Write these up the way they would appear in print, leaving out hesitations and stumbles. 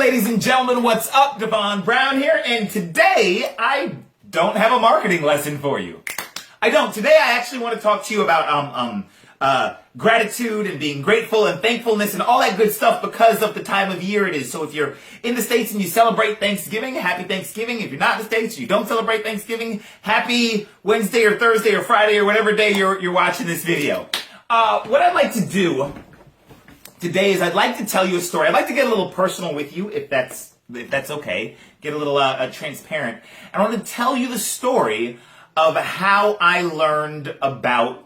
ladies and gentlemen, what's up? Devon Brown here, and today I don't have a marketing lesson for you. I don't. Today I actually want to talk to you about gratitude and being grateful and thankfulness and all that good stuff because of the time of year it is. So if you're in the States and you celebrate Thanksgiving, happy Thanksgiving. If you're not in the States and you don't celebrate Thanksgiving, happy Wednesday or Thursday or Friday or whatever day you're watching this video. What I'd like to do today is I'd like to tell you a story. I'd like to get a little personal with you, if that's okay. Get a little transparent. I want to tell you the story of how I learned about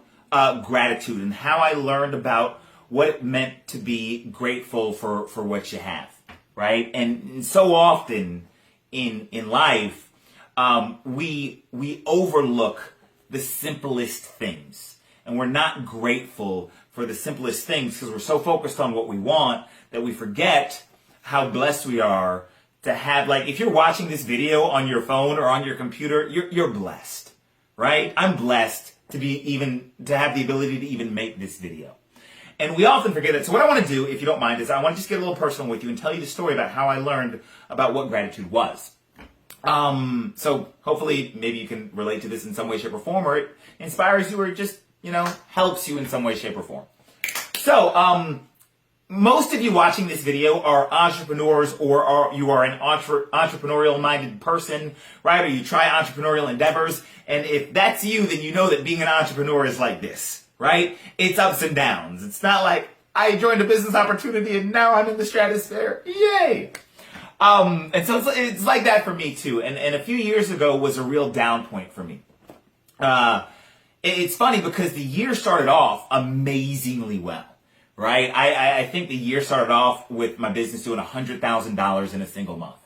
gratitude and how I learned about what it meant to be grateful for what you have, right? And so often in life, we overlook the simplest things, and we're not grateful for the simplest things because we're so focused on what we want that we forget how blessed we are to have, like, if you're watching this video on your phone or on your computer, you're blessed, right? I'm blessed to have the ability to even make this video. And we often forget it. So what I want to do, if you don't mind, is I want to just get a little personal with you and tell you the story about how I learned about what gratitude was. So hopefully maybe you can relate to this in some way, shape, or form, or it inspires you, or it just, helps you in some way, shape, or form. So, most of you watching this video are entrepreneurs, or you are an entrepreneurial-minded person, right? Or you try entrepreneurial endeavors. And if that's you, then you know that being an entrepreneur is like this, right? It's ups and downs. It's not like I joined a business opportunity and now I'm in the stratosphere. Yay! And so it's like that for me too. And a few years ago was a real down point for me. It's funny because the year started off amazingly well, right? I think the year started off with my business doing $100,000 in a single month,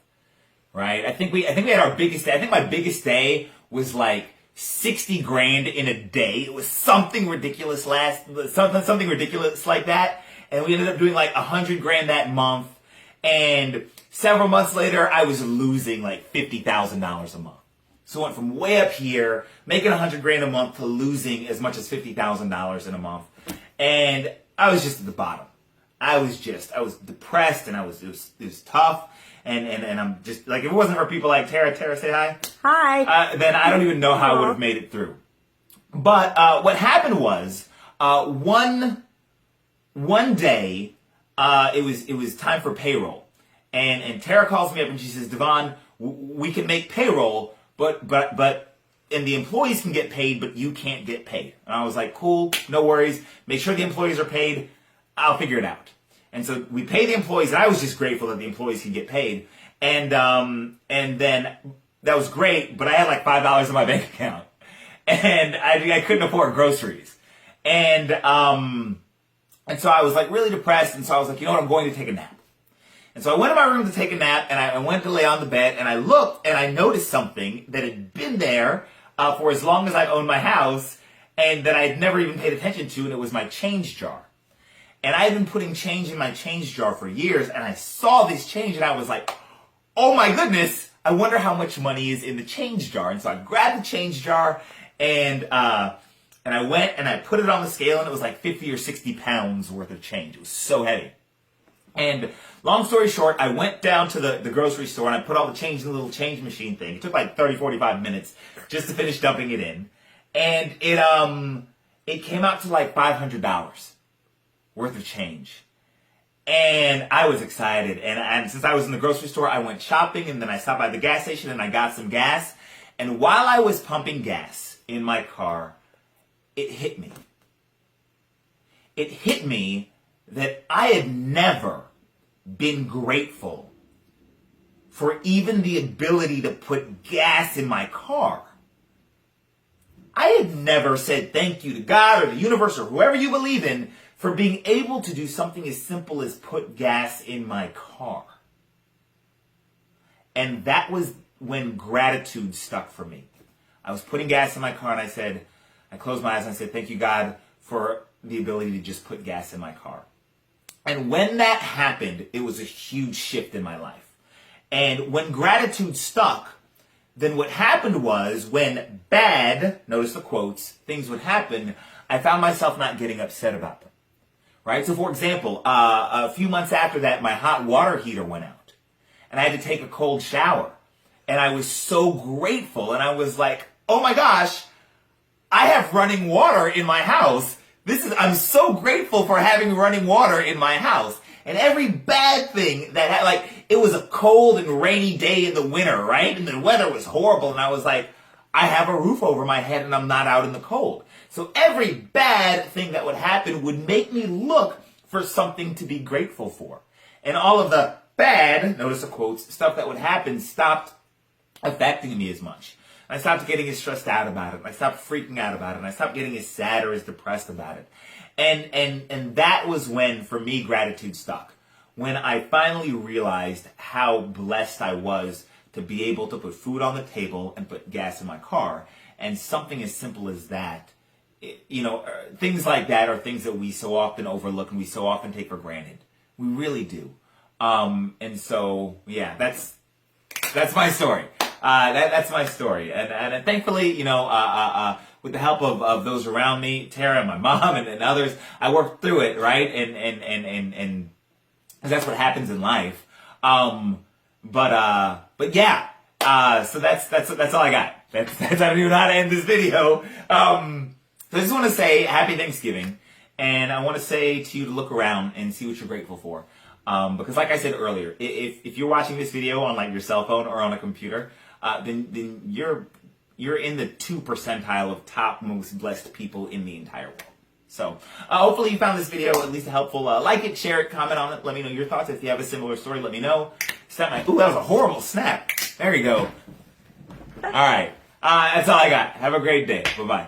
right? I think we had our biggest day. I think my biggest day was like 60 grand in a day. It was something ridiculous something ridiculous like that. And we ended up doing like 100 grand that month. And several months later, I was losing like $50,000 a month. So I went from way up here, making 100 grand a month, to losing as much as $50,000 in a month. And I was just at the bottom. I was depressed, and it was tough. And I'm just, like, if it wasn't for people like Tara, say hi. Hi. Then I don't even know how I would have made it through. But what happened was, one day, it was time for payroll. And Tara calls me up and she says, Devon, we can make payroll, and the employees can get paid, but you can't get paid. And I was like, cool, no worries. Make sure the employees are paid. I'll figure it out. And so we pay the employees, and I was just grateful that the employees could get paid. And then that was great, but I had like $5 in my bank account, and I couldn't afford groceries. And so I was like really depressed, and so I was like, you know what, I'm going to take a nap. And so I went to my room to take a nap, and I went to lay on the bed, and I looked, and I noticed something that had been there for as long as I've owned my house, and that I had never even paid attention to, and it was my change jar. And I had been putting change in my change jar for years, and I saw this change, and I was like, oh my goodness, I wonder how much money is in the change jar. And so I grabbed the change jar, and I went, and I put it on the scale, and it was like 50 or 60 pounds worth of change. It was so heavy. And long story short, I went down to the grocery store, and I put all the change in the little change machine thing. It took like 30, 45 minutes just to finish dumping it in. And it came out to like $500 worth of change. And I was excited. And since I was in the grocery store, I went shopping, and then I stopped by the gas station and I got some gas. And while I was pumping gas in my car, it hit me. It hit me that I had never been grateful for even the ability to put gas in my car. I had never said thank you to God or the universe or whoever you believe in for being able to do something as simple as put gas in my car. And that was when gratitude stuck for me. I was putting gas in my car, and I closed my eyes and I said, thank you, God, for the ability to just put gas in my car. And when that happened, it was a huge shift in my life. And when gratitude stuck, then what happened was when bad, notice the quotes, things would happen, I found myself not getting upset about them. Right? So for example, a few months after that, my hot water heater went out. and I had to take a cold shower. And I was so grateful, and I was like, oh my gosh, I have running water in my house. I'm so grateful for having running water in my house. And every bad thing it was a cold and rainy day in the winter, right? And the weather was horrible, and I was like, I have a roof over my head and I'm not out in the cold. So every bad thing that would happen would make me look for something to be grateful for. And all of the bad, notice the quotes, stuff that would happen stopped affecting me as much. I stopped getting as stressed out about it. I stopped freaking out about it. And I stopped getting as sad or as depressed about it. And that was when, for me, gratitude stuck. When I finally realized how blessed I was to be able to put food on the table and put gas in my car. And something as simple as that, things like that are things that we so often overlook and we so often take for granted. We really do. And so, yeah, that's my story. That's my story. And thankfully, with the help of those around me, Tara, my mom, and others, I worked through it, right? And that's what happens in life. But yeah, so that's all I got. That's I don't even know how to end this video. So I just want to say happy Thanksgiving, and I want to say to you to look around and see what you're grateful for. Because like I said earlier, if you're watching this video on like your cell phone or on a computer, then you're in the 2 percentile of top most blessed people in the entire world. So hopefully you found this video at least helpful. Like it, share it, comment on it. Let me know your thoughts. If you have a similar story, let me know. Ooh, that was a horrible snap. There you go. All right. That's all I got. Have a great day. Bye-bye.